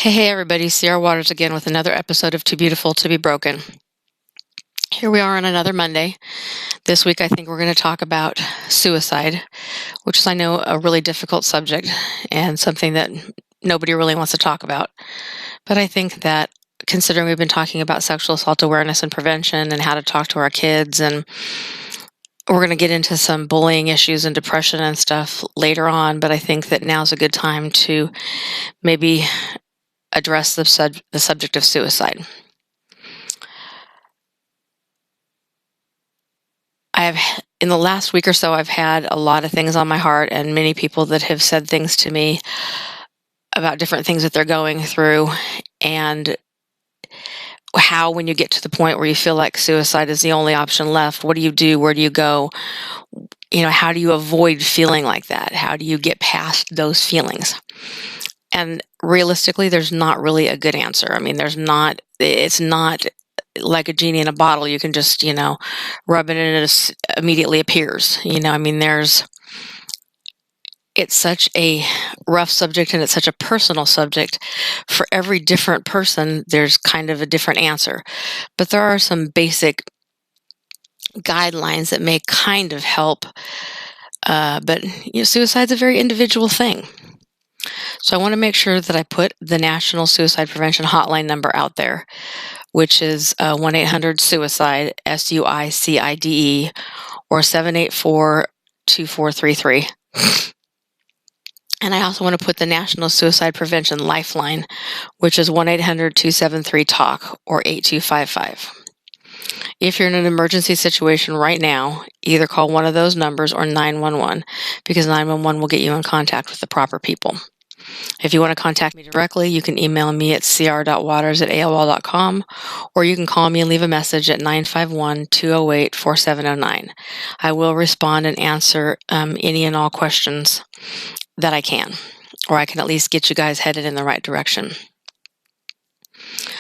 Hey, everybody, Sierra Waters again with another episode of Too Beautiful to Be Broken. Here we are on another Monday. This week, I think we're going to talk about suicide, which is, I know, a really difficult subject and something that nobody really wants to talk about. But I think that considering we've been talking about sexual assault awareness and prevention and how to talk to our kids, and we're going to get into some bullying issues and depression and stuff later on, but I think that now's a good time to maybe address the subject of suicide. In the last week or so, I've had a lot of things on my heart and many people that have said things to me about different things that they're going through, and how when you get to the point where you feel like suicide is the only option left, what do you do? Where do you go? How do you avoid feeling like that? How do you get past those feelings? And realistically, there's not really a good answer. I mean, it's not like a genie in a bottle. You can just, rub it and it immediately appears. It's such a rough subject and it's such a personal subject. For every different person, there's kind of a different answer. But there are some basic guidelines that may kind of help. But suicide's a very individual thing. So I want to make sure that I put the National Suicide Prevention Hotline number out there, which is 1-800-SUICIDE, SUICIDE, or 784-2433. And I also want to put the National Suicide Prevention Lifeline, which is 1-800-273-TALK, or 8255. If you're in an emergency situation right now, either call one of those numbers or 911, because 911 will get you in contact with the proper people. If you want to contact me directly, you can email me at cr.waters@aol.com, or you can call me and leave a message at 951-208-4709. I will respond and answer any and all questions that I can, or I can at least get you guys headed in the right direction.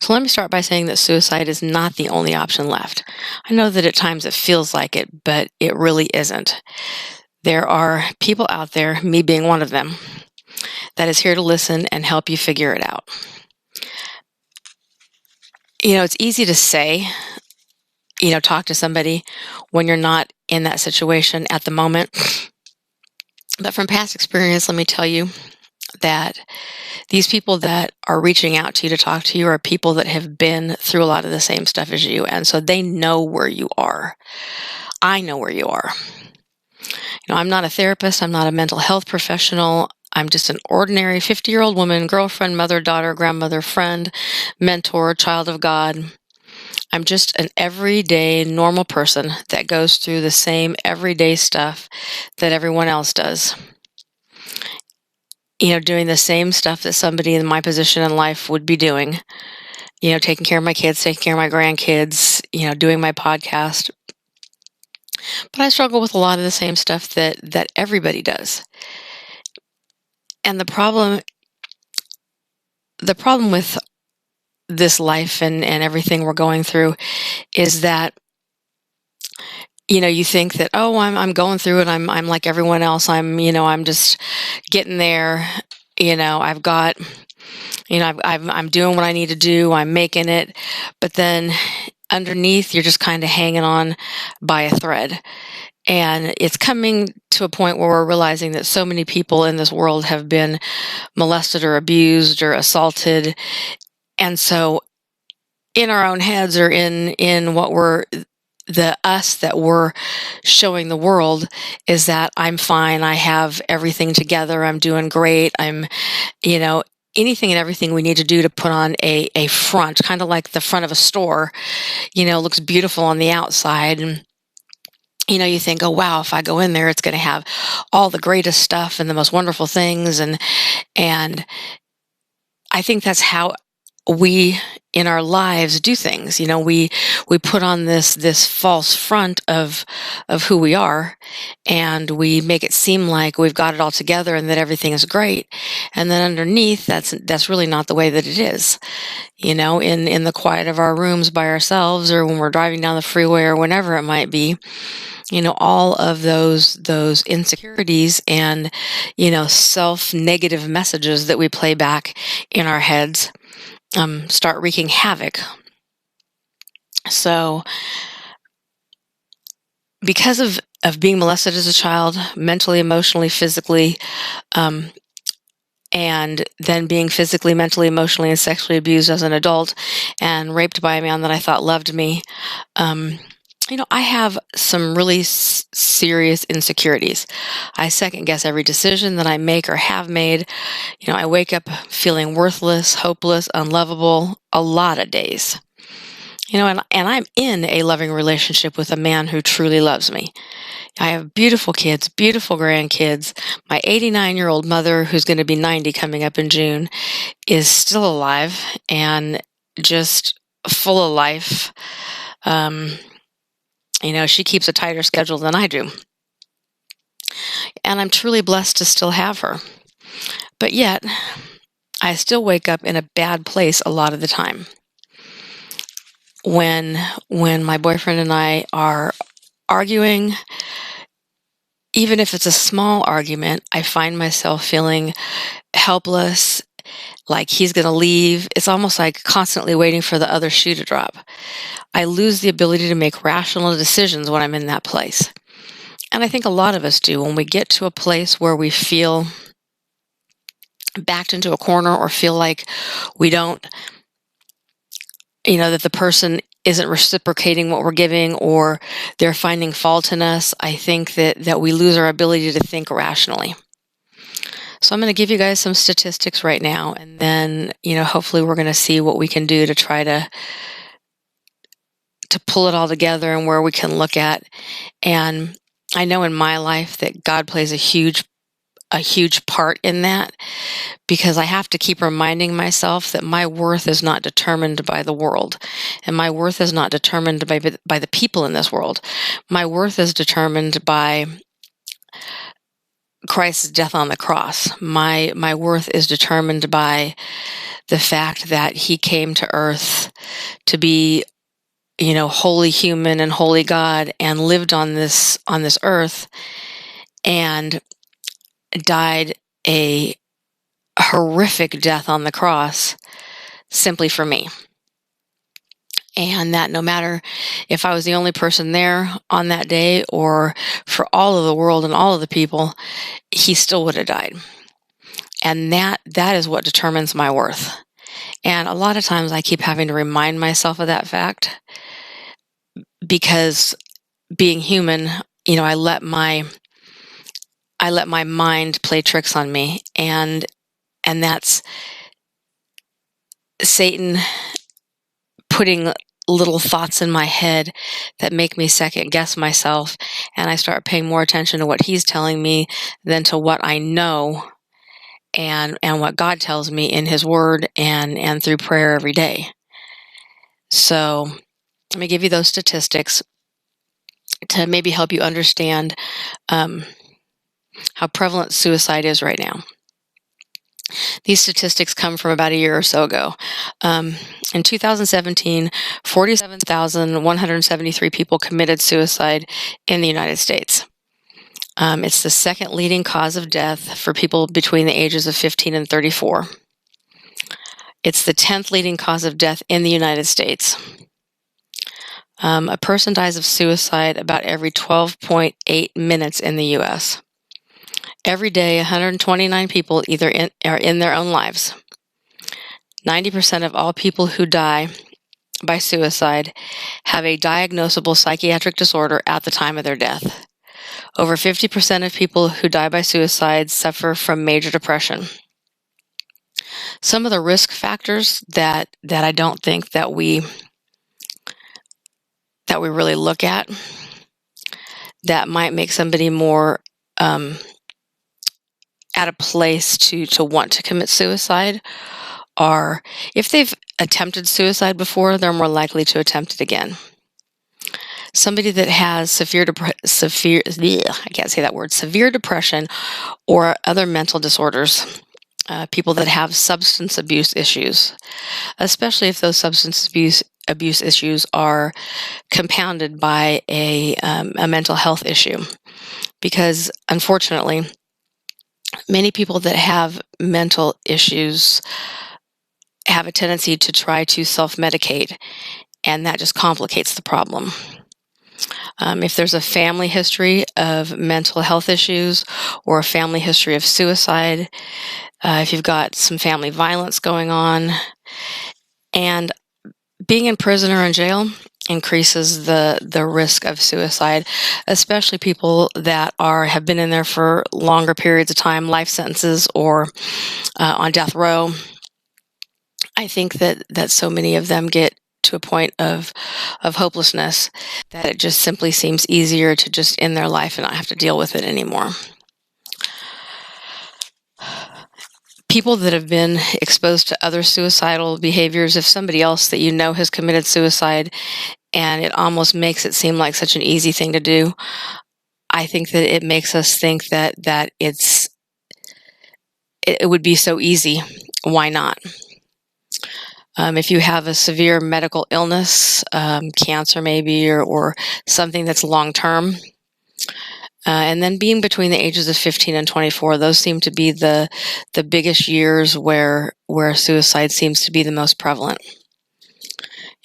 So let me start by saying that suicide is not the only option left. I know that at times it feels like it, but it really isn't. There are people out there, me being one of them, that is here to listen and help you figure it out. It's easy to say, talk to somebody when you're not in that situation at the moment. But from past experience, let me tell you that these people that are reaching out to you to talk to you are people that have been through a lot of the same stuff as you. And so they know where you are. I know where you are. I'm not a therapist. I'm not a mental health professional. I'm just an ordinary 50-year-old woman, girlfriend, mother, daughter, grandmother, friend, mentor, child of God. I'm just an everyday, normal person that goes through the same everyday stuff that everyone else does. Doing the same stuff that somebody in my position in life would be doing. Taking care of my kids, taking care of my grandkids, doing my podcast. But I struggle with a lot of the same stuff that everybody does. And the problem with this life and everything we're going through is that, you think that, oh, I'm going through it. I'm like everyone else. I'm just getting there. I've got, I'm doing what I need to do. I'm making it. But then underneath, you're just kind of hanging on by a thread. And it's coming to a point where we're realizing that so many people in this world have been molested or abused or assaulted. And so in our own heads, or in what we're, the us that we're showing the world, is that I'm fine. I have everything together. I'm doing great. I'm, anything and everything we need to do to put on a front, kind of like the front of a store, looks beautiful on the outside. And you think, oh, wow, if I go in there, it's going to have all the greatest stuff and the most wonderful things. And I think that's how we in our lives do things. We put on this false front of who we are, and we make it seem like we've got it all together and that everything is great. And then underneath, that's really not the way that it is. In the quiet of our rooms by ourselves, or when we're driving down the freeway, or whenever it might be, all of those insecurities and self-negative messages that we play back in our heads start wreaking havoc. So because of being molested as a child, mentally, emotionally, physically, and then being physically, mentally, emotionally, and sexually abused as an adult, and raped by a man that I thought loved me, I have some really serious insecurities. I second guess every decision that I make or have made. I wake up feeling worthless, hopeless, unlovable a lot of days. And I'm in a loving relationship with a man who truly loves me. I have beautiful kids, beautiful grandkids. My 89-year-old mother, who's going to be 90 coming up in June, is still alive and just full of life. She keeps a tighter schedule than I do. And I'm truly blessed to still have her. But yet, I still wake up in a bad place a lot of the time. When my boyfriend and I are arguing, even if it's a small argument, I find myself feeling helpless, like he's going to leave. It's almost like constantly waiting for the other shoe to drop. I lose the ability to make rational decisions when I'm in that place. And I think a lot of us do. When we get to a place where we feel backed into a corner, or feel like we don't, that the person isn't reciprocating what we're giving, or they're finding fault in us, I think that we lose our ability to think rationally. So I'm going to give you guys some statistics right now, and then, hopefully we're going to see what we can do to try to pull it all together, and where we can look at. And I know in my life that God plays a huge part in that, because I have to keep reminding myself that my worth is not determined by the world, and my worth is not determined by the people in this world. My worth is determined by Christ's death on the cross. My worth is determined by the fact that he came to earth to be, holy human and holy God, and lived on this earth and died a horrific death on the cross simply for me. And that no matter if I was the only person there on that day, or for all of the world and all of the people, he still would have died. And that is what determines my worth. And a lot of times I keep having to remind myself of that fact, because being human, I let my mind play tricks on me, and that's Satan putting little thoughts in my head that make me second guess myself, and I start paying more attention to what he's telling me than to what I know and what God tells me in his word and through prayer every day. So let me give you those statistics to maybe help you understand how prevalent suicide is right now. These statistics come from about a year or so ago. In 2017, 47,173 people committed suicide in the United States. It's the second leading cause of death for people between the ages of 15 and 34. It's the 10th leading cause of death in the United States. A person dies of suicide about every 12.8 minutes in the U.S. Every day, 129 people are in their own lives. 90% of all people who die by suicide have a diagnosable psychiatric disorder at the time of their death. Over 50% of people who die by suicide suffer from major depression. Some of the risk factors that I don't think that we really look at that might make somebody more at a place to want to commit suicide are, if they've attempted suicide before, they're more likely to attempt it again. Somebody that has severe depression or other mental disorders, people that have substance abuse issues, especially if those substance abuse issues are compounded by a mental health issue. Because unfortunately, many people that have mental issues have a tendency to try to self-medicate, and that just complicates the problem. If there's a family history of mental health issues or a family history of suicide, if you've got some family violence going on, and being in prison or in jail increases the risk of suicide, especially people that have been in there for longer periods of time, life sentences, or on death row. I think that so many of them get to a point of hopelessness that it just simply seems easier to just end their life and not have to deal with it anymore. People that have been exposed to other suicidal behaviors, if somebody else that you know has committed suicide and it almost makes it seem like such an easy thing to do, I think that it makes us think that it would be so easy. Why not? If you have a severe medical illness, cancer maybe, or something that's long-term, and then being between the ages of 15 and 24, those seem to be the biggest years where suicide seems to be the most prevalent.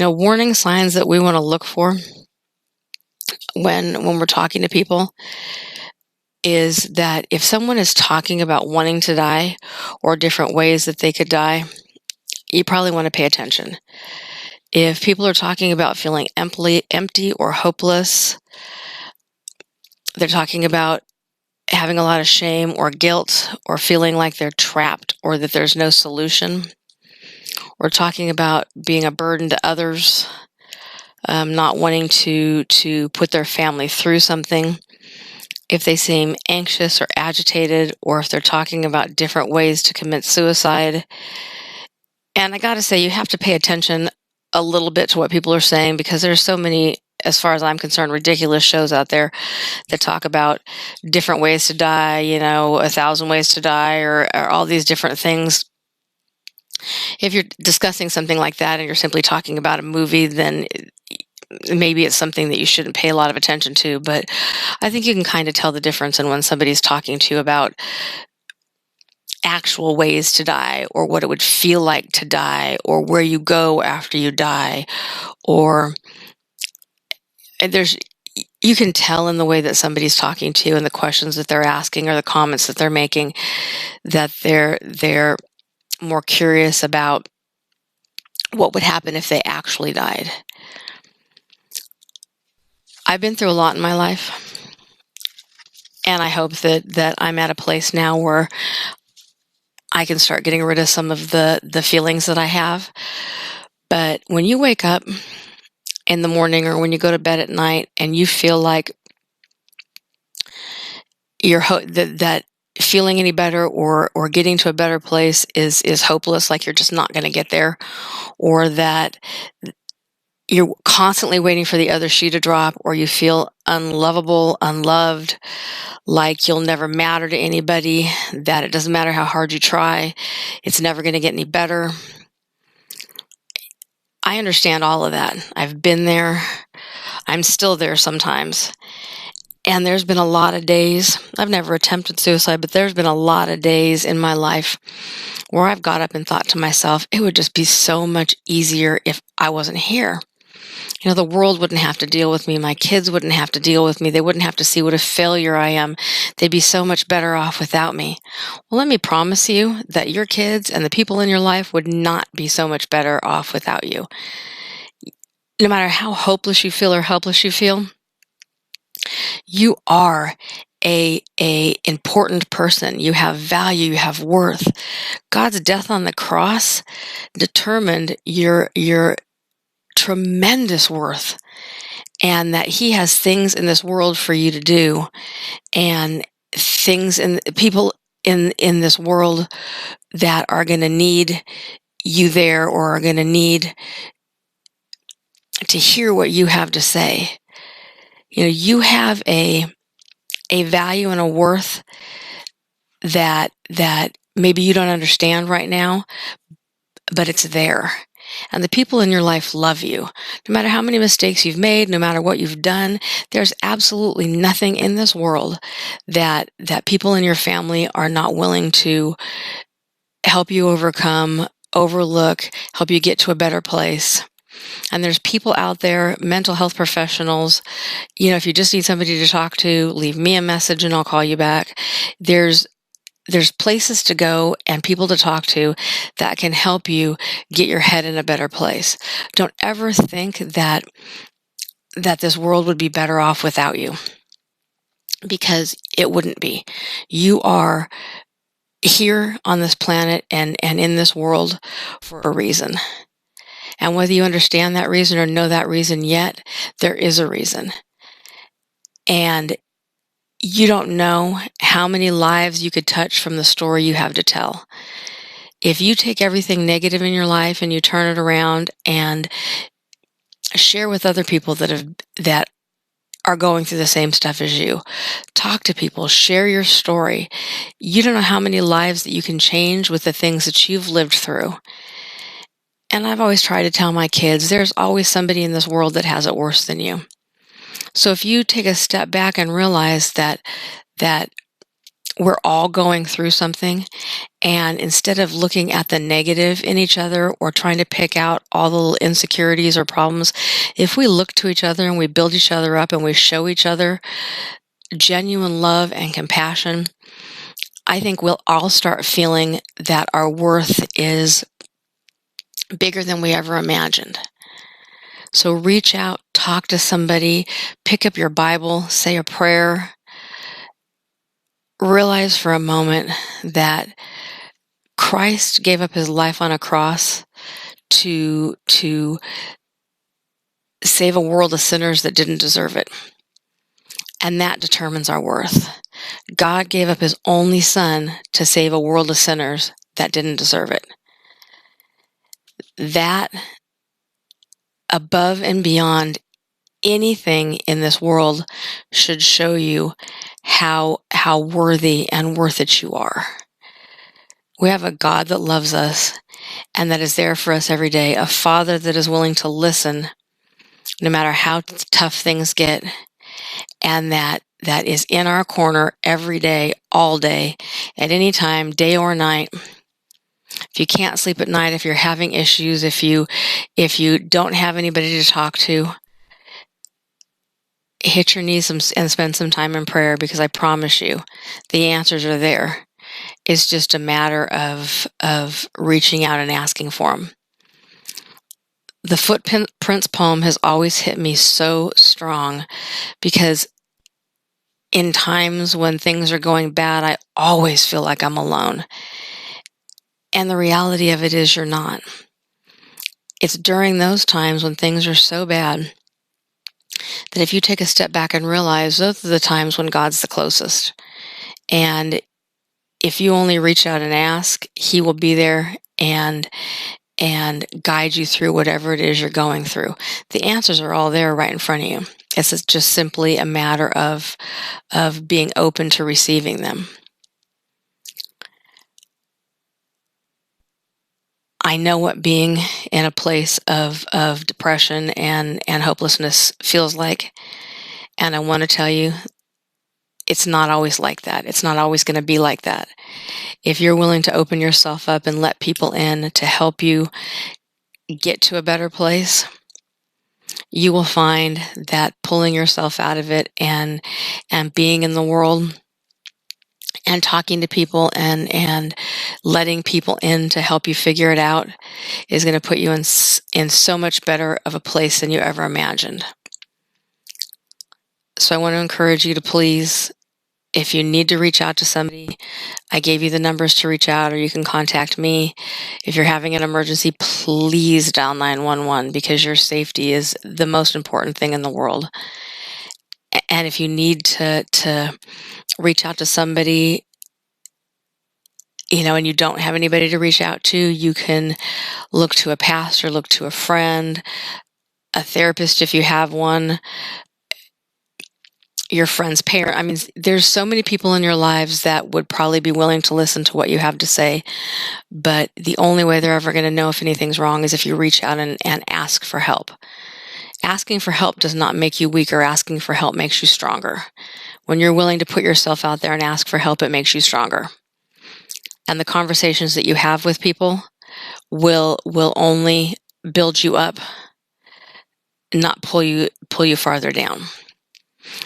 Warning signs that we want to look for when we're talking to people is that if someone is talking about wanting to die or different ways that they could die, you probably want to pay attention. If people are talking about feeling empty or hopeless, they're talking about having a lot of shame or guilt or feeling like they're trapped or that there's no solution, or talking about being a burden to others, not wanting to put their family through something, if they seem anxious or agitated, or if they're talking about different ways to commit suicide. And I got to say, you have to pay attention a little bit to what people are saying, because there's so many, as far as I'm concerned, ridiculous shows out there that talk about different ways to die, 1,000 ways to die, or all these different things. If you're discussing something like that and you're simply talking about a movie, then maybe it's something that you shouldn't pay a lot of attention to. But I think you can kind of tell the difference in when somebody's talking to you about actual ways to die, or what it would feel like to die, or where you go after you die, or you can tell in the way that somebody's talking to you and the questions that they're asking or the comments that they're making that they're more curious about what would happen if they actually died. I've been through a lot in my life, and I hope that I'm at a place now where I can start getting rid of some of the feelings that I have. But when you wake up in the morning or when you go to bed at night and you feel like that feeling any better or getting to a better place is hopeless, like you're just not going to get there, or that you're constantly waiting for the other shoe to drop, or you feel unlovable, unloved, like you'll never matter to anybody, that it doesn't matter how hard you try, it's never going to get any better. I understand all of that. I've been there. I'm still there sometimes. And there's been a lot of days, I've never attempted suicide, but there's been a lot of days in my life where I've got up and thought to myself, it would just be so much easier if I wasn't here. The world wouldn't have to deal with me. My kids wouldn't have to deal with me. They wouldn't have to see what a failure I am. They'd be so much better off without me. Well, let me promise you that your kids and the people in your life would not be so much better off without you. No matter how hopeless you feel or helpless you feel, you are a important person. You have value. You have worth. God's death on the cross determined your tremendous worth, and that He has things in this world for you to do, and things and people in this world that are going to need you there or are going to need to hear what you have to say. You have a value and a worth that maybe you don't understand right now, but it's there. And the people in your life love you. No matter how many mistakes you've made, no matter what you've done, there's absolutely nothing in this world that people in your family are not willing to help you overcome, overlook, help you get to a better place. And there's people out there, mental health professionals, if you just need somebody to talk to, leave me a message and I'll call you back. There's places to go and people to talk to that can help you get your head in a better place. Don't ever think that this world would be better off without you, because it wouldn't be. You are here on this planet and in this world for a reason. And whether you understand that reason or know that reason yet, there is a reason. And you don't know how many lives you could touch from the story you have to tell. If you take everything negative in your life and you turn it around and share with other people that are going through the same stuff as you, talk to people, share your story. You don't know how many lives that you can change with the things that you've lived through. And I've always tried to tell my kids, there's always somebody in this world that has it worse than you. So if you take a step back and realize that we're all going through something, and instead of looking at the negative in each other or trying to pick out all the little insecurities or problems, if we look to each other and we build each other up and we show each other genuine love and compassion, I think we'll all start feeling that our worth is bigger than we ever imagined. So reach out, talk to somebody, pick up your Bible, say a prayer. Realize for a moment that Christ gave up his life on a cross to save a world of sinners that didn't deserve it. And that determines our worth. God gave up his only son to save a world of sinners that didn't deserve it. That, above and beyond anything in this world, should show you how worthy and worth it you are. We have a God that loves us and that is there for us every day, a Father that is willing to listen no matter how tough things get, and that is in our corner every day, all day, at any time, day or night. If you can't sleep at night, if you're having issues, if you don't have anybody to talk to, hit your knees and spend some time in prayer, because I promise you the answers are there. It's just a matter of reaching out and asking for them. The Footprints poem has always hit me so strong, because in times when things are going bad, I always feel like I'm alone. And the reality of it is you're not. It's during those times when things are so bad that if you take a step back and realize those are the times when God's the closest. And if you only reach out and ask, he will be there and guide you through whatever it is you're going through. The answers are all there right in front of you. It's just simply a matter of being open to receiving them. I know what being in a place of depression and hopelessness feels like. And I want to tell you, it's not always like that. It's not always going to be like that. If you're willing to open yourself up and let people in to help you get to a better place, you will find that pulling yourself out of it and being in the world and talking to people and letting people in to help you figure it out is going to put you in so much better of a place than you ever imagined. So I want to encourage you to please, if you need to reach out to somebody, I gave you the numbers to reach out, or you can contact me. If you're having an emergency, please dial 911, because your safety is the most important thing in the world. And if you need to reach out to somebody and you don't have anybody to reach out to, you can look to a pastor, look to a friend, a therapist if you have one, your friend's parent. I mean, there's so many people in your lives that would probably be willing to listen to what you have to say, but the only way they're ever going to know if anything's wrong is if you reach out and ask for help. Asking for help does not make you weaker. Asking for help makes you stronger. When you're willing to put yourself out there and ask for help, it makes you stronger. And the conversations that you have with people will only build you up, not pull you farther down.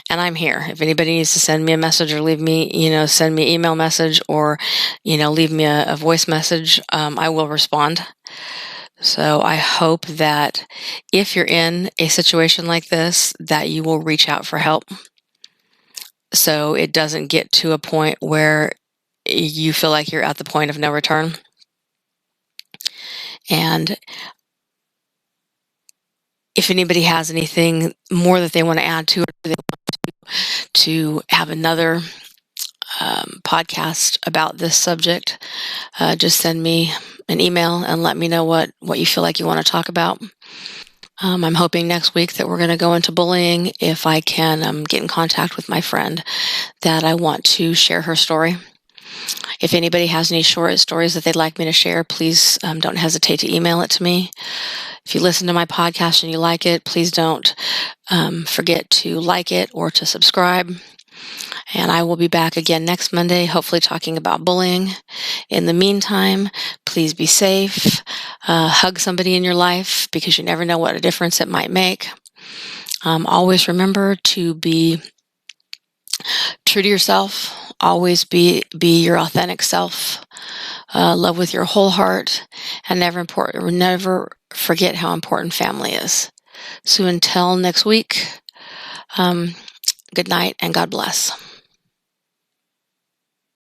And I'm here. If anybody needs to send me a message or leave me, send me an email message or, leave me a voice message, I will respond. So I hope that if you're in a situation like this, that you will reach out for help, so it doesn't get to a point where you feel like you're at the point of no return. And if anybody has anything more that they want to add to it, or they want to have another podcast about this subject, just send me an email and let me know what you feel like you want to talk about. I'm hoping next week that we're going to go into bullying if I can get in contact with my friend that I want to share her story. If anybody has any short stories that they'd like me to share, please don't hesitate to email it to me. If you listen to my podcast and you like it, please don't forget to like it or to subscribe. And I will be back again next Monday, hopefully talking about bullying. In the meantime, please be safe. Hug somebody in your life, because you never know what a difference it might make. Always remember to be true to yourself. Always be your authentic self. Love with your whole heart, and never forget how important family is. So until next week, good night and God bless.